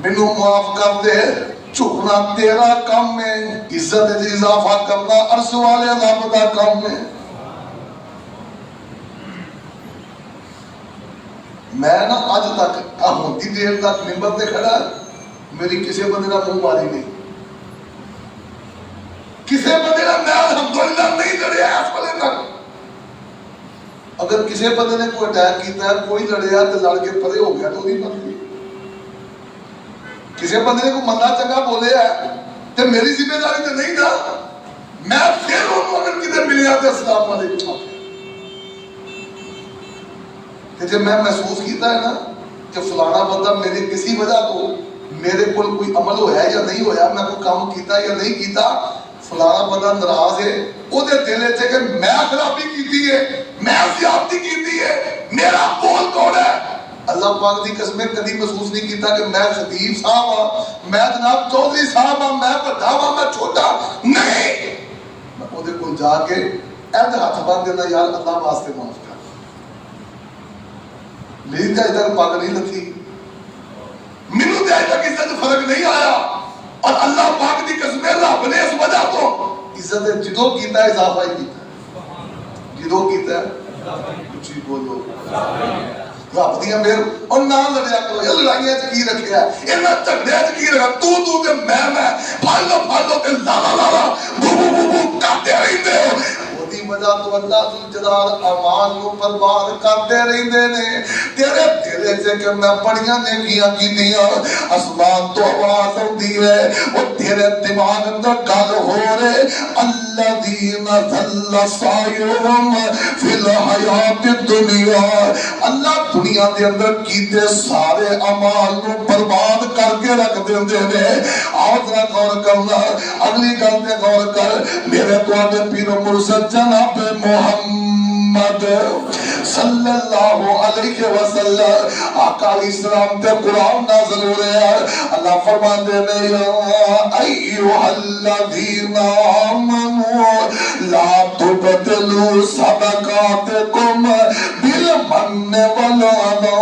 S1: مینوں معاف کر دے. جھکنا تیرا کام ہے، عزت وچ اضافہ کرنا عرش والے رب دا کام ہے. میں نا اج تک ہوندی دیر تک منبر تے کھڑا میری کسی بندے نال منہ ماری نہیں، کسی بندے نال میں الحمدللہ نہیں لڑیا اس ویلے تک. اگر کسی بندے نے کوئی اٹیک کیتا ہے کوئی لڑیا تو لڑ کے پرے ہو گیا تو نہیں مرضی. کسی بندے نے کوئی مندا چنگا بولیا ہے تو میری ذمہ داری تو نہیں تھا. میں پھر انہوں اگر کدھر ملیا تو السلام علیکم. کہ جب میں محسوس کیتا ہے نا کہ فلانا بندہ میری کسی وجہ تو میرے کو کوئی عمل ہویا یا نہیں ہویا، میں کوئی کام کیتا یا نہیں کیتا، فلانا بندہ ناراض ہے، وہ دے دل ہے کہ میں خرابی کیتی ہے، میں زیادتی کیتی ہے، میرا بول کون ہے. اللہ پاک دی قسمیں کبھی محسوس نہیں کیتا کہ میں خطیب صاحب ہاں، میں جناب چودھری صاحب ہاں، میں بڑا ہاں، میں چھوٹا نہیں. میں وہ دے کو جا کے ایسے ہاتھ باندھ دینا یار اللہ واسطے معاف کر. میری کا ادھر پاگ نہیں لتھی، مینوں تے اج تک اس سے فرق نہیں آیا. اور اللہ پاک دی قسم رب نے اس وجہ تو عزت جدو کیتا ہے اضافہ ہی کیتا ہے. جدو کیتا ہے کچھ بولو رب دیاں مہر. اور نہ لڑیا کرو، یہ لڑائیاں چ کی رکھیا ہے، انہاں جھگڑیاں چ کی رکھیا تو تے میں پھالو تے لا بو بو بو بو کرتے رہندے ہو. دی وجہ تو اللہ ذل جلال اعمال کو برباد کرتے رہندے نے. تیرے دل وچ کہ میں بڑیاں نیکیاں کیتیاں، آسمان تو آواز آندی ہے، او تیرے دماغ اندر گل ہو رہے الذین ضل سعیہم فی الحیات الدنیا. اللہ دنیا دے اندر کیتے سارے اعمال کو برباد کر کے رکھ دیندے نے. آؤ ذرا غور کرنا، اگلی گل تے غور کر. میرے تواڈے پیر و مرشد جناب محمد صلی اللہ علیہ وسلم آقا علیہ السلام تے قرآن نازل ہو رہے ہیں. اللہ فرماتے ہیں یا ایھا الذین آمنوا لا تبطلوا صدقاتکم بالمن والعطا.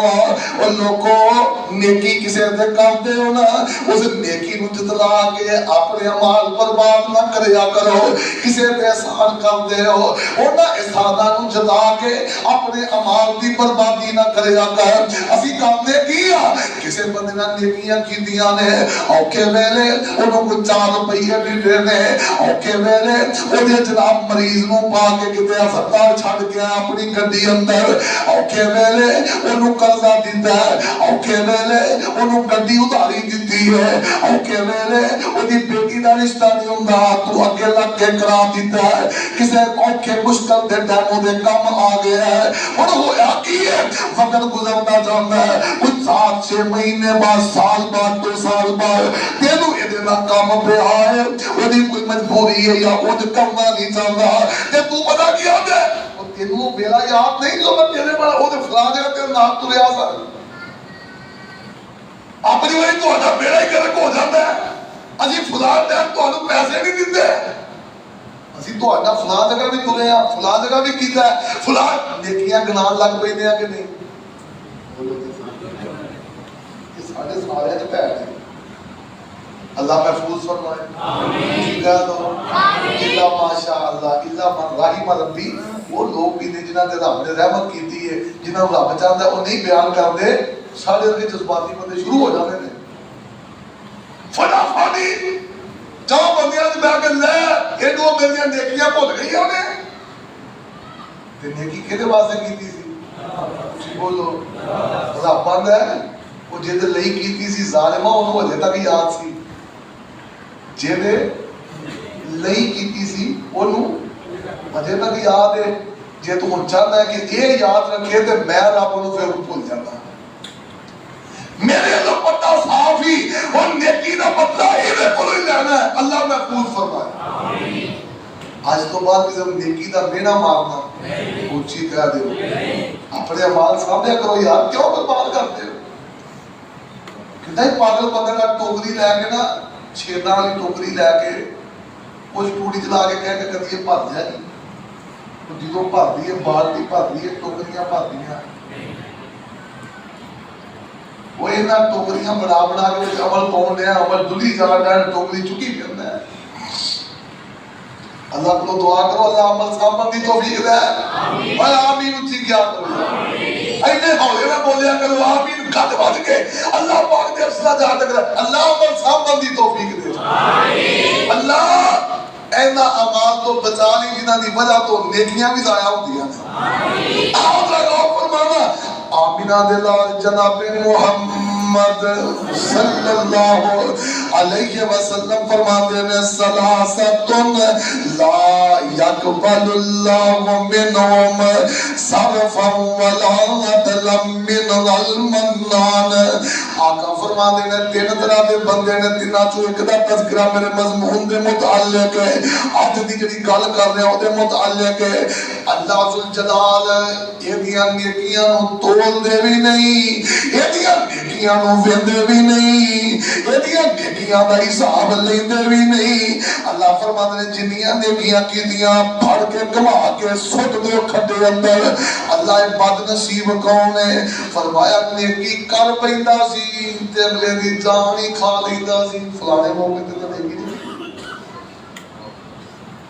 S1: اور لوگوں نیکی کسی سے کرتے ہو نا اس نیکی نو جتلا کے اپنے اعمال برباد نہ کریا کرو. کسی پہ احسان کرتے ہو انہاں احساناں نو جتا کے اپنے اعمال دی بربادی نہ کریا کر. اسی کام نے کیا کسی بندے نے نیکیاں کیتیاں نے، اوکے ویلے انہوں کو 4 روپیے بھی دینے، اوکے ویلے وہ جناب مریض نو پا کے کتے ہسپتال چھڑ گیا اپنی گڈی اندر، اوکے ویلے انہوں قرضہ دیتا ہے، اوکے ویلے انہوں گڈی ادھاری دیتی ہے، اوکے ویلے وہ دی بیٹی دا رشتہ نہیں ہوندا تو اگے لگ کے کرا دیتا ہے. کسی اوکھے مشکل دے ٹائموں دے کم آ گیا ہے. اور ہویا کی ہے وقت گزرتا جاتا ہے، کچھ 7-6 مہینے بعد، سال بعد، 2 سال بعد تینوں یہ دینا کام پہ آئے، وہ دی کوئی مجبوری ہے یا وہ کرنا نہیں چاہتا تے تو پتا کیا دے اور تینوں میرا یاد نہیں جو میں تیرے بڑا وہ دے فلاں جگہ تیرے نام تو رہا سا اپنی وہی تو آجا میرا ہی کرک ہو جاتا ہے. اسی فلاں ٹائم تو آنو پیسے نہیں دیتے، اسی تو آجا فلاں جگہ بھی ترے ہیں، فلاں جگہ بھی کیتا ہے، فلاں نیکیاں گنان لگ پہ دیا کہ نہیں. یہ سارے سارے جو پہر ہیں اللہ محفوظ فرمائے آمین. اللہ ماشاء اللہ اللہ من رحم ربی. وہ لوگ بھی نہیں جنہاں نے رب نے رحمت کیتی ہے، جنہاں رب چاہتا ہے وہ نہیں بیان کر دے. سارے ان کے جذباتی بندے شروع ہو جاتے ہیں. فٹافٹی چاہ بندیاں سے بہ کے لے ایڈو میری نیکیاں بھول گئی نے تے نیکی کہدے واسطے کیتی سی جی بولو رب آندا ہے وہ جے لئی کیتی سی ظالمہ اونوں اجے تک یاد سی جے لئی کیتی سی اونوں اجے تک یاد ہے جے تو ہن چاہندا ہے کہ یہ یاد رکھے تے میں رب نوں پھر بھول جاتا میرے اللہ پتہ صاف ہی اور نیکی دا بدلہ ایویں کولوں ہی لینا ہے اللہ محفوظ فرمائے آج تو بعد کسی نیکی دا بینا مارنا اونچی کہہ دیو اپنے اعمال سامنے کرو یار کیوں برباد کرتے ہو کتنا ہی پاگل بندے کا ٹوکری لے کے نا چھیداں والی ٹوکری لے کے کچھ ٹوڑی چلا کے کہہ کے کدی یہ بھر جائے جدوں بھر دی ہے بالٹی بھر دی ہے ٹوکریاں بھر دیا وہ انہاں ٹوکریاں بنا کے عمل پاؤن دیا عمل دلی جا رہا ٹوکری چکی پھرنا ہے اللہ کو دعا کرو اللہ عمل سامن دی توفیق دے اور آمین اچھی کیا کرو اینے ہولے میں بولیا کرو آمین گھٹ بھج کے اللہ پاک دے افسرہ جہاں تک رہے اللہ عمل سامن دی توفیق دے اللہ اینا اعمال تو بچا لی جنہ دی وجہ تو نیکیاں بھی ضائع ہوتی ہیں آؤ ذرا فرمانا آمینہ دلال جناب محمد صلی اللہ علیہ وسلم فرماتے ہیں سلاستن لا یقبل اللہ منہم صرفا ولا عدلا من المنان آقا فرماتے ہیں تین طرح دے بندے نے تینہ چو ایک دا تذکرہ میرے مضمون دے متعلق ہے آج دی جڑی گل کر رہے ہو دے متعلق ہے اللہ ذوالجلال یہ دیاں نیکیاں نو تول دے بھی نہیں یہ دیاں نیکیاں نو ویندے بھی نہیں یہ دیاں نیکیاں دا حساب لیندے بھی نہیں اللہ فرماتے ہیں جنیاں نیکیاں کی دیاں پھڑ کے گما کے سٹ دے کھڈے اندر اللہ بد نصیب کون ہے فرمایا نیکی کر پیندا سی تے اگلے دی جان ہی کھا لیندا سی فلانے موقع تے نیکی نہیں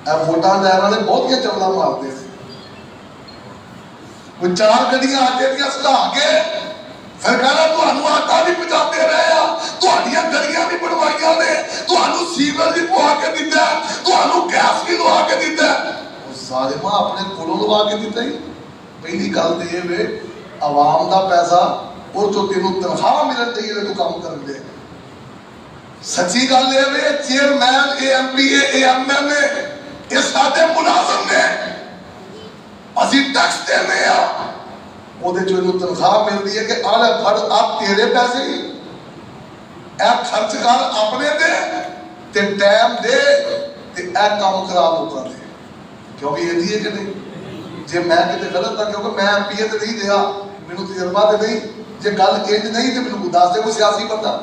S1: اے ووٹاں لین والے بہت ہی چولا مارتے ہیں وہ چار گڈیاں آگے دیاں سلا کے پھر کہنا تہانوں آٹا بھی پہنچاتے رہے تہاڈیاں گلیاں بھی بنوائیاں نے تہانوں سیور بھی پوا کے دتا ہے تہانوں گیس بھی لوا کے دتا ہے وہ ظالماں اپنے کولوں لوا کے دتا ہی پہلی گل تے یہ وے عوام دا پیسہ اور جو تینوں تنخواہ ملن چاہیے تو کام کر دے سچی گل یہ وے چیئرمین اے M P A M L A یہ سارے ملازم نے اسی ٹیکس دینے ہیں وہ دے جو انہوں تنخواہ ملتی ہے کہ آلے پھڑ آپ تیرے پیسے ہی اے خرچ کر اپنے دے تے ٹائم دے تے اے کام خراب ہوتا دے کیونکہ یہ دیئے کہ نہیں جے میں کہتے غلط تھا کیونکہ میں پیے تے نہیں دیا میں نے تجربہ تے نہیں جے گل انج نہیں تے میں دس دے کوئی سیاسی بندہ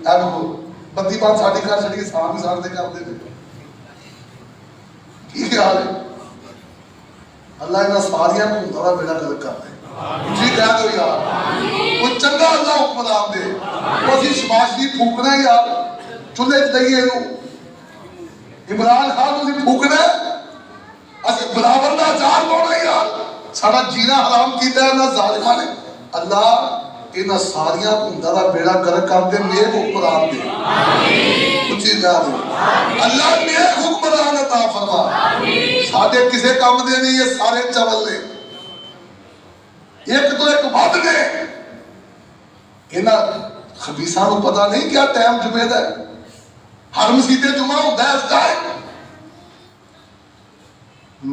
S1: اے بھو بندی بات ساڑھی کر چھڑی سام بھی ساڑھ دے کر دے کی خیال ہے اللہ انہاں ساریاں کو اندھا بیڑا گلک کرتے ہیں جی کہہ دو یار وہ چنگا اللہ حکمران دے وہ اسی شماشی پھوکنا ہے یار چلے دئیے نو عمران خان اسی پھوکنا ہے اسی برابر دا چار بونا ہے یار ساڑا جینا حرام کیتا ہے نہ ظالمہ نے اللہ انہاں ساریاں کو اندھا بیڑا گلک کرتے نیک حکمران دے کچھ ہی کہہ دو اللہ نیک حکمران عطا فرما ساڑھے کسے کام دے نہیں یہ سارے چول لے ایک تو ایک بات نے انہاں خبیصان کو پتا نہیں کیا ٹائم جمعہ ہے ہر مسیح جمعہ ہوتا ہے اس ٹائم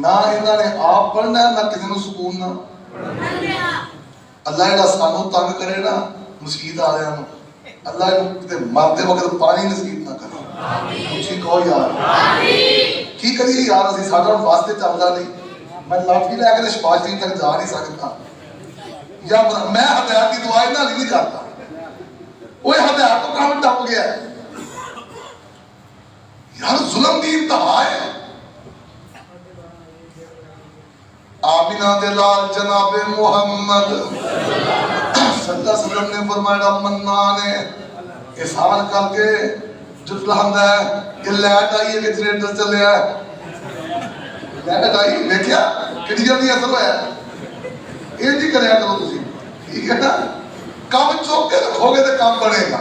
S1: نہ انہاں نے آپ پڑھنا ہے نہ کسی نے سکون نہ اللہ انہاں سانوں تنگ کرے نا مسیح آ رہے ہیں اللہ مرتے وقت پانی نصیب نہ کرے کچھ کہو یار کی کریے یار اسی ساڈا واسطے چلدا نہیں میں لاٹھی لے کے شپاشی تک جا نہیں سکتا یا میں ہدایت کی دعا نہ نہیں کرتا وہ ہدایت تو کام ٹپ گیا ہے یار ظلم دی انتہا ہے آمینہ دلال جناب محمد صلی اللہ علیہ وسلم نے فرمایا منان ہے احسان کر کے جتلا ہم ہے کہ لیٹ آئیے کہ جنریٹر چلے ہے لیٹ آئی دیکھیا کٹی جلدی اثر ہوا ہے یہ جی کریا کرو تسی ٹھیک ہے نا کام چوک کے رکھو گے تو کام بنے گا.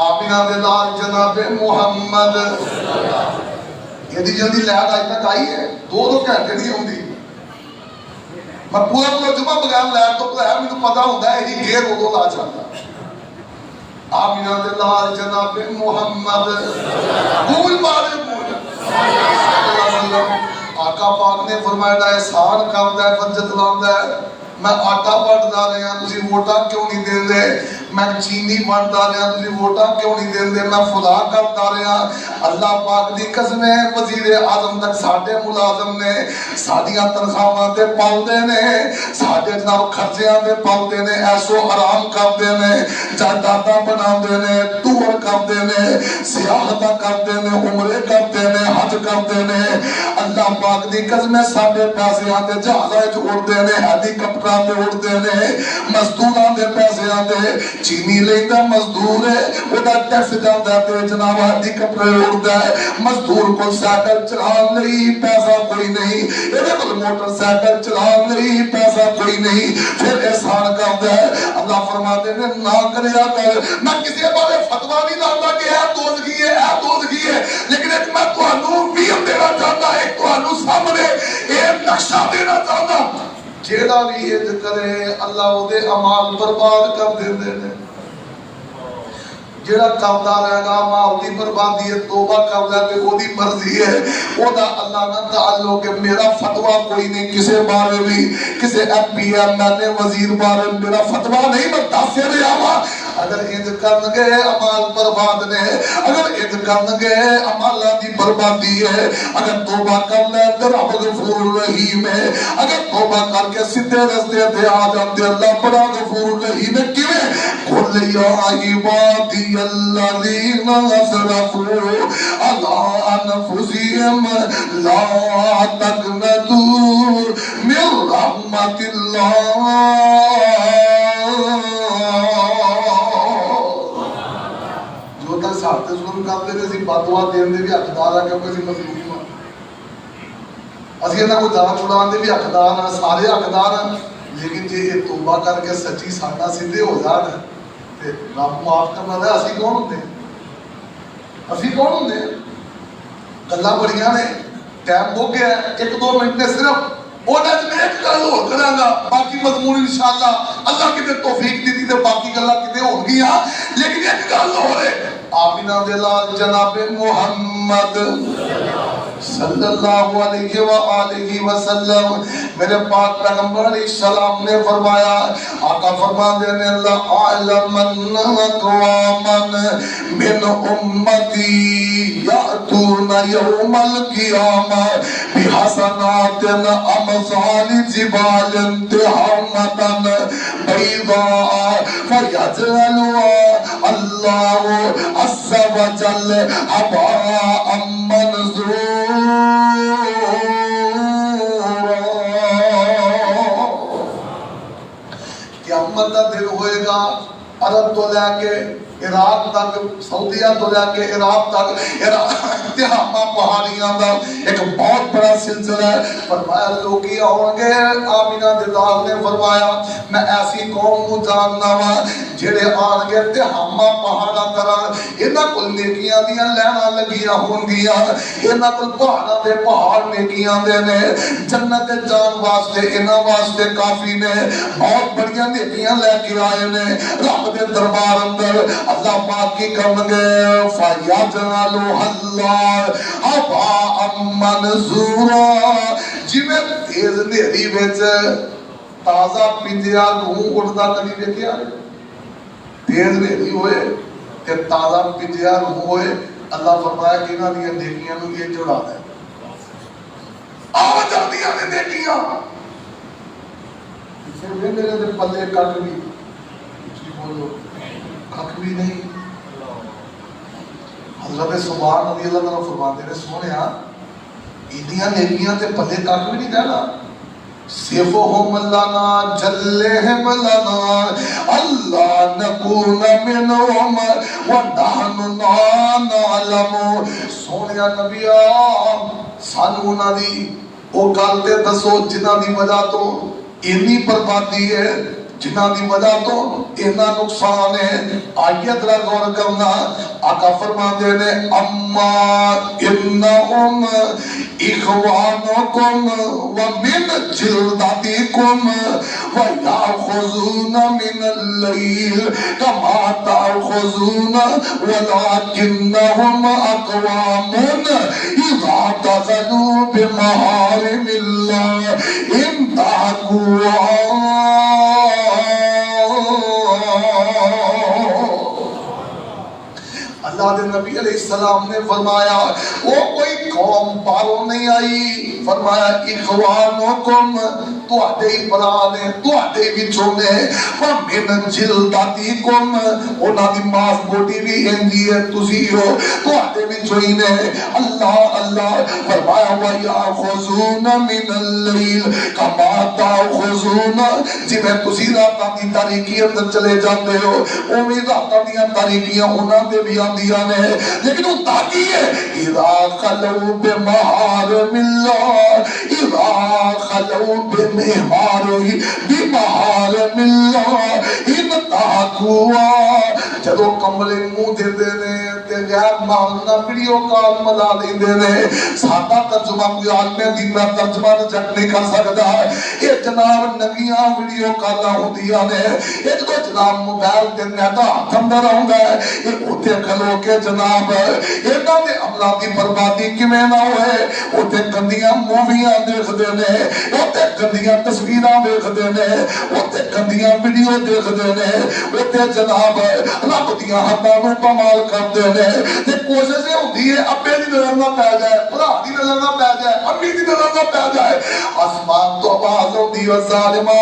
S1: آمینہ دے لال جناب محمد یہ دی جلدی لہت آج تک آئی ہے 2 گھنٹے نہیں ہوں دی. میں پورا جمعہ بغیر لہت تو پڑھایا مجھے پتا ہوتا ہے یہ گیر وہ لا چاہتا. آمینہ دے لال جناب محمد بول بارے بول آقا پاک نے فرمایا احسان کردا ہے فجت لاندا ہے. میں آٹا بانٹدا رہا تسی ووٹاں کیوں نہیں دیندے, میں چینی بانٹدا رہا تسی ووٹاں کیوں نہیں دیندے, میں فلاں کردا رہا. اللہ پاک دی قسم ہے وزیر اعظم تک ساڈے ملازم نے ساڈیاں تنخواہاں تے پاؤندے نے ساڈے جناب خرچیاں تے پاؤندے نے ایسو آرام کردے نے جائیداداں بناندے نے ٹور کردے نے سیاحتاں کردے نے عمرے کردے نے حج کردے نے. اللہ پاک دی قسم ہے ساڈے پیسیاں تے جہازاں وچ اڑدے نے ہیلی کاپٹراں تے اڑدے نے مزدوراں دے پیسیاں تے چینی لیندا مزدور ہے اودا ٹیکس جاندا تے جناب ہیلی کاپٹر اڑدا ہے. مزدور کو سائیکل چلانے لئی پیسہ کوئی نہیں, ایدے کول موٹر سائیکل چلانے لئی پیسہ کوئی نہیں, پھر احسان کردا ہے. اللہ فرماتے نے نہ کریا کر. میں کسی بارے فتوا نہیں لاتا کہ اے دوزگی ہے اے دوزگی ہے, لیکن ایک میں تانوں ویم دینا چاہتا, ایک تانوں سامنے اے نقشہ دینا چاہتا. جیڑا بھی یہ کرے اللہ او دے اعمال برباد کر دیندے نے. جیڑا کردا رہے گا مال دی بربادی ہے توبہ کر لے تے او دی مرضی ہے. او دا اللہ نہ تعلق کہ میرا فتوا کوئی نہیں کسے بارے بھی, کسے M P M L A وزیر بارے میرا فتوا نہیں, میں دس رہا وا. اگر انج کرن گے اعمال برباد نے, اگر انج کرن گے اعمالاں دی بربادی ہے. اگر توبہ کر لے تے رب غفور رحیم ہے, اگر توبہ کر کے سیدھے راستے تے آ جاندے اللہ بڑا غفور رحیم ہے. کیویں قل یا عبادی الذین اسرفوا علی انفسہم لا تقنطوا من رحمت اللہ. جو تک ساتھ ظلم کرتے تھے اسی بددعا دین دے بھی حقدار ہے کیونکہ اسی مظلوم ہاں. اسی انہاں کو جان چھڑان دے بھی حقدار ہیں, سارے حقدار ہیں. لیکن جے یہ توبہ کر کے سچی ساڈا سیدھے ہو جان تے رب معاف کرنا ہے. اسی کون ہوندے ہیں, اسی کون ہوندے ہیں؟ گلاں بڑیاں نے, ٹائم ہو گیا ہے, 1-2 منٹ نے صرف اونا میں ایک گل ہو کراں گا, باقی مضمون انشاءاللہ اللہ کی توفیق دیتی تے باقی گلاں کتے ہون گیاں. لیکن ایک گل ہو رہے آمینہ دے لال جناب محمد صلی اللہ علیہ وآلہ وسلم میرے پاک پیغمبر علیہ السلام نے فرمایا, آقا فرما دینے اللہ اعلمن اقوامن من امتی یأتون یوم القیامہ بحسنات امثال جبال تہامتن بیضاء فیجعلوا اللہ عز وجل حباء منظورا. قیامت کا دن ہوئے گا عرب تو لے کے عراق تک, سعودیہ تو لے کے عراق تک, تہامہ پہاڑیاں دا ایک بہت بڑا سلسلہ ہے. فرمایا لوگی آؤں گے, آمینہ دلال نے فرمایا میں ایسی قوم کو جاننا وا جڑے آن گے تہامہ پہاڑا طرح انہاں کول نیکیاں دیاں لینا لگیاں ہون گیاں, انہاں کول پہاڑاں دے پہاڑ نیکیاں دے نے, جنت جان واسطے انہاں واسطے کافی نے, بہت بڑیاں نیکیاں لے کے آئے نے رب دے دربار اندر. اللہ پاک کی کرن گے فَيَجْعَلُهَا اللَّهُ حَبَاءً مَنْثُورًا. جویں تیز نیری وچ تازہ پنجیا گوں اڑدا کبھی ویکھیا, تیز نیری ہوئے تے تازہ پنجیا گوں ہوئے, اللہ فرمایا کہ انہاں دی نیکیاں نوں یہ جڑا دے آ جاندیاں نے نیکیاں. پھر میرے دے پلے کٹ بھی بولو کھ بھی نہیں. حضرت سبحان رضی اللہ عنہ فرماتے ہیں سونیا انہیاں نیکیاں تے پلے کھ بھی نہیں رہنا. صفہم لنا جلہم لنا اللہ نکون منہم ونحن لا نعلم. سونیا نبیا سانو انہاں دی او گل تے دسو جنہاں دی وجہ تو اتنی بربادی ہے, جنہاں دی وجہ تو اتنا نقصان ہے. آئیے ذرا غور کرنا. آقا فرماتے نے اما انہم اخوانکم ومن جلدتکم ویأخذون من اللیل کما تأخذون ولکنہم اقوام اذا دخلوا بمحارم اللہ انتہکوا. اللہ دے نبی علیہ السلام نے فرمایا وہ کوئی قوم باہروں نہیں آئی. فرمایا اخوانکم تواڈے ہی برا نے تواڈے وچوں نے ومن جلدتکم انہاں دی ماس بوٹی بھی انجی ہے تسی ہو تواڈے وچوں ہی نے. اللہ اللہ فرمایا وَيَأْخُذُونَ مِنَ اللَّيْلِ كَمَا تَأْخُذُونَ جویں تسی راتاں دی تاریکی اندر چلے جاندے ہو اوویں راتاں دیاں تاریکیاں انہاں دے بھی آندیاں نے. لیکن وہ تاکی ہے اِذَا خَلَوْا بِمَحَارِمِ اللَّهِ اِذَا خَلَوْا بِمَحَارِمِ اللَّهِ انتہکوا. جدو کملے منہ دے دے نے تے غیر مالنا ویڈیو کال ملا دے نے. سادہ ترجمہ کوئی عالم دین دا ترجمہ جٹ نہیں کر سکتا. یہ جناب نویاں ویڈیو کالاں ہوندیاں نے. یہ جدو جناب موبائل تے نیٹ ہاتھ اندر آوندا ہے یہ اوتے کھلو کے جناب انہاں دے عملاں دی بربادی کیویں نہ ہوئے. اوتے گندیاں موویاں دیکھدے نے اوتے گندیاں تصویراں دیکھدے نے اوتے گندیاں ویڈیو دیکھدے نے اوتے جناب رب دیاں حداں نوں پامال کردے نے. تے کوشش یہ ہوندی ہے ابے دی نظر نہ پے جائے بھرا دی نظر نہ پے جائے امی دی نظر نہ پے جائے. آسمان تو آواز ہوندی ہے ظالما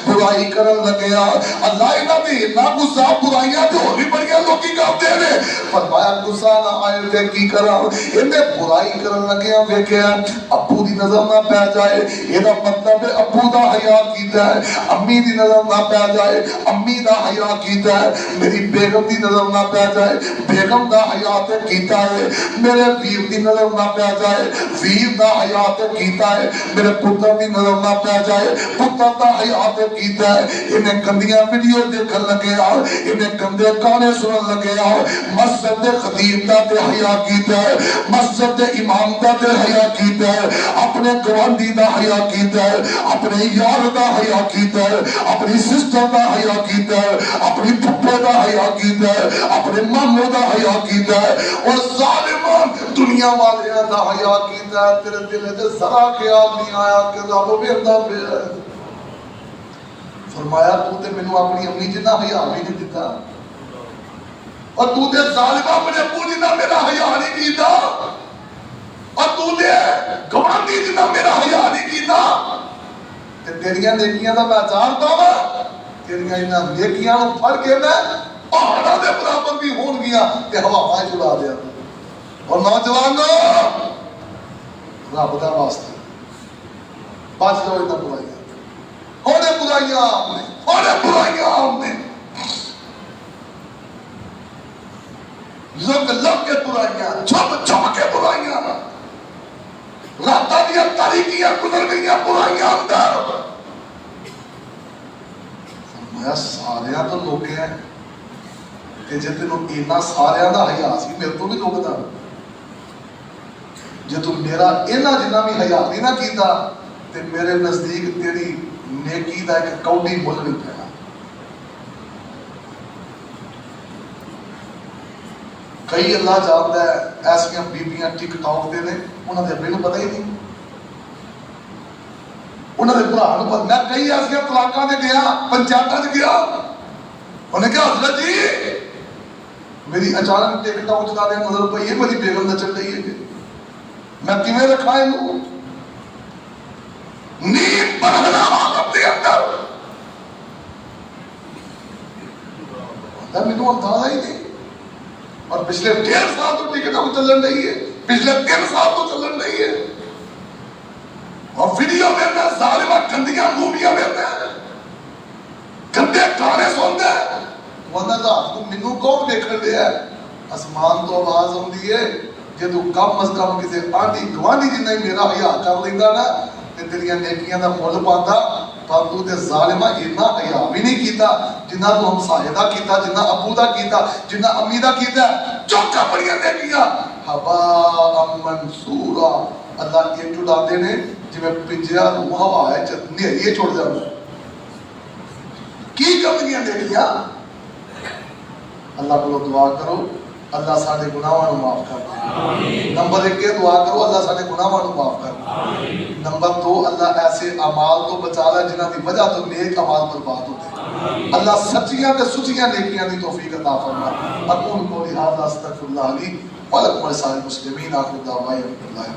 S1: برائی کرن لگیا. اللہ انہاں دی نہ غصہ برائیاں تے ہور بھی بڑیاں لوکی کردے نے. فرمایا غصہ نہ آئے تے کی کراں ایندے برائی کرن لگیا ویکھیا ابو دی نظر نہ پے جائے. یہ مطلب ہے ابو دا حیا کیتا ہے. امی دی نظر نہ پے جائے امی دا حیا کیتا ہے. میری بیگم دی نظر نہ پے جائے بیگم دا حیا تے کیتا ہے. میرے ویر دی نظر نہ پے جائے ویر دا حیا تے کیتا ہے. میرے پتر دی نظر نہ پے جائے پتر دا حیا تے کیتا ہے. انہیں گندیاں ویڈیو دیکھن لگے آؤ انہیں گندے گانے سنن لگے آؤ. مسجد دے خطیب دا تے حیا کیتا ہے مسجد دے امام دا تے حیا کیتا ہے اپنے گواندی دا حیا کیتا ہے اپنے یار دا حیا کیتا ہے اپنی سسٹر دا حیا کیتا ہے اپنی پھپھے دا حیا کیتا ہے اپنے ماموں دا حیا کیتا ہے. اور ظالمان دنیا والیاں دا حیا کیتا ہے. تیرے دل تے ذرا خیال نہیں آیا کہ رب ویندا پیا. فرمایا تو تے مینوں اپنی امی جنہ حیا بھی نہیں دتا اور تو تے ظالم اپنے ابو جنہ میرا حیا نہیں کیتا اور تو تے گواندی جنہ میرا حیا نہیں کیتا. تے تیریاں نیکیاں دا میں جاندا وا تیریاں انہاں نیکیاں نوں پھڑ کے میں پہاڑاں دے برابر بھی ہون گیا تے ہواواں وچ اڑا دیا. اور نوجوانوں رب دا واسطہ بچ جاؤ انہاں برائیاں. ہونے برائیاں آپ نے ہونے برائیاں آپ نے لگ لگ کے برائیاں چھپ چھپ کے برائیاں راتاں دیاں تاریکیاں گزر گئیاں برائیاں اندر. فرمایا ساریاں تو لوگ ہیں کہ جے تینوں اینا ساریاں دا حیا سی میرے تو بھی لوگ دا جے تو میرا اینا جنہ بھی حیا نہیں نہ کیتا تے میرے نزدیک تیری نیکی دا ایک کوڈی مل نہیں پیا. کئی اللہ جانتا ہے ایسیاں بیبیاں ٹک ٹاک دے نے انہاں دے ابے نوں پتہ ہی نہیں انہاں دے بھرا نوں پتہ. میں کئی ایسیاں طلاقاں دے گیا پنچایتاں دے گیا انہیں کہا حضرت جی میری اچانک ٹک ٹاک چلا دے نظر پئی ہے میری بیگم نہ چل رہی ہے میں کیویں رکھا اینوں نیند پڑھنا عالم دے اندر مینوں اندازہ ہی نہیں. اور پچھلے 1.5 سال تو ٹکٹ کو چلن رہی ہے پچھلے 3 سال تو چلن رہی ہے. اور ویڈیو میں ظالمہ گندیاں موویاں میں گندے گانے سنتے ہیں. ورنہ تو مینوں کون دیکھن دیا ہے. آسمان تو آواز ہوندی ہے جے تو کم از کم کسی آنٹی گوانڈی جنہ ہی میرا حیا کر لیندا نا تے تیریاں نیکیاں دا مول پاندا پر تو دے ظالمہ اتنا حیا بھی نہیں کیتا جنہ تو ہم ساہدہ کیتا جنہ ابو دا کیتا جنہ امی دا کیتا چوکا بڑیاں دے کیا حبا منصورا اللہ یہ ٹوٹا دینے جی میں پنجرہ روح ہوا ہے چتنی ہے یہ چھوڑ جاؤں کی کمینیاں دے کیا اللہ کو دعا کرو اللہ ساڑھے گناہوں معاف کر نمبر 1 کے دعا کرو اللہ ساڑھے گناہوں معاف کر نمبر 2 اللہ ایسے اعمال تو بچا لے جنہ دی وجہ تو نیک اعمال برباد ہوتے اللہ سچیاں تے سچیاں نیکیاں دی توفیق عطا فرما اقول قولی ھذا استغفر اللہ لی ولکم ولسائر المسلمین آخر دعوانا الحمدللہ